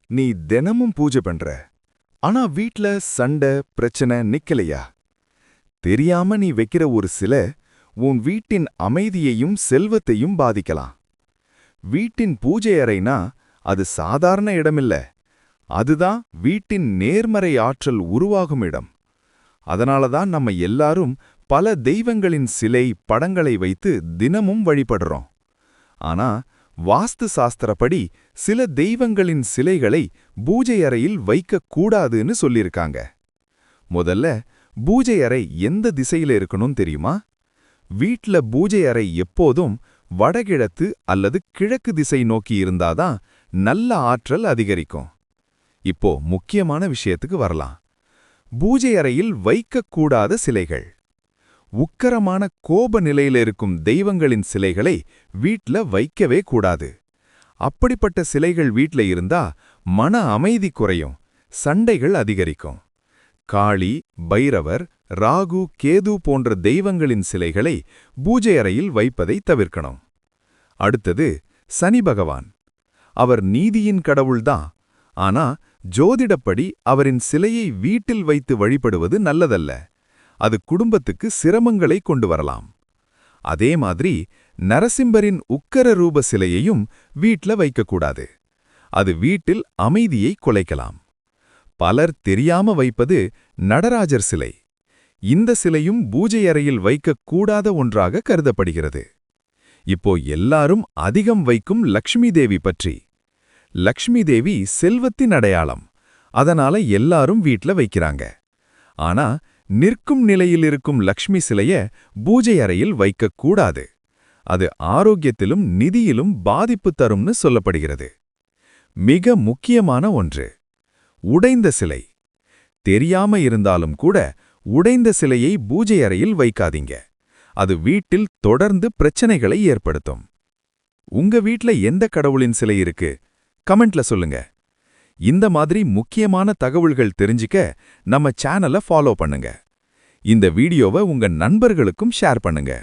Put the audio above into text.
நீ தினமும் பூஜை பண்ற, ஆனா வீட்ல சண்டை பிரச்சனை நிக்கலையா? தெரியாம நீ வைக்கிற ஒரு சிலை உன் வீட்டின் அமைதியையும் செல்வத்தையும் பாதிக்கலாம். வீட்டின் பூஜை அறைனா அது சாதாரண இடமில்ல, அதுதான் வீட்டின் நேர்மறை ஆற்றல் உருவாகும் இடம். அதனாலதான் நம்ம எல்லாரும் பல தெய்வங்களின் சிலை படங்களை வைத்து தினமும் வழிபடுறோம். ஆனா வாஸ்து சாஸ்திரப்படி சில தெய்வங்களின் சிலைகளை பூஜை அறையில் வைக்க கூடாதுன்னு சொல்லிருக்காங்க. முதல்ல பூஜை அறை எந்த திசையில இருக்கணும் தெரியுமா? வீட்ல பூஜை அறை எப்போதும் வடகிழக்கு அல்லது கிழக்கு திசை நோக்கி இருந்தாதான் நல்ல ஆற்றல் அதிகரிக்கும். இப்போ முக்கியமான விஷயத்துக்கு வரலாம். பூஜை அறையில் வைக்கக்கூடாத சிலைகள். உக்கரமான கோப நிலையில இருக்கும் தெய்வங்களின் சிலைகளை வீட்ல வைக்கவே கூடாது. அப்படிப்பட்ட சிலைகள் வீட்ல இருந்தா மன அமைதி குறையும், சண்டைகள் அதிகரிக்கும். காளி, பைரவர், ராகு, கேது போன்ற தெய்வங்களின் சிலைகளை பூஜை அறையில் வைப்பதை தவிர்க்கணும். அடுத்தது சனி பகவான். அவர் நீதியின் கடவுள்தான். ஆனா ஜோதிடப்படி அவரின் சிலையை வீட்டில் வைத்து வழிபடுவது நல்லதல்ல. அது குடும்பத்துக்கு சிரமங்களை கொண்டு வரலாம். அதே மாதிரி நரசிம்மரின் உக்கர ரூப சிலையையும் வீட்ல வைக்கக்கூடாது. அது வீட்டில் அமைதியை குலைக்கலாம். பலர் தெரியாம வைப்பது நடராஜர் சிலை. இந்த சிலையும் பூஜை அறையில் வைக்கக்கூடாத ஒன்றாக கருதப்படுகிறது. இப்போ எல்லாரும் அதிகம் வைக்கும் லக்ஷ்மி தேவி பற்றி. லக்ஷ்மி தேவி செல்வத்தின் அடையாளம். அதனால எல்லாரும் வீட்ல வைக்கிறாங்க. ஆனா நிற்கும் நிலையில் இருக்கும் லக்ஷ்மி சிலைய பூஜை அறையில் வைக்கக்கூடாது. அது ஆரோக்கியத்திலும் நிதியிலும் பாதிப்பு தரும்னு சொல்லப்படுகிறது. மிக முக்கியமான ஒன்று, உடைந்த சிலை. தெரியாம இருந்தாலும் கூட உடைந்த சிலையை பூஜை அறையில் வைக்காதீங்க. அது வீட்டில் தொடர்ந்து பிரச்சனைகளை ஏற்படுத்தும். உங்க வீட்ல எந்த கடவுளின் சிலை இருக்கு? கமெண்ட்ல சொல்லுங்க. இந்த மாதிரி முக்கியமான தகவல்கள் தெரிஞ்சுக்க நம்ம சேனலை ஃபாலோ பண்ணுங்க. இந்த வீடியோவை உங்க நண்பர்களுக்கும் ஷேர் பண்ணுங்க.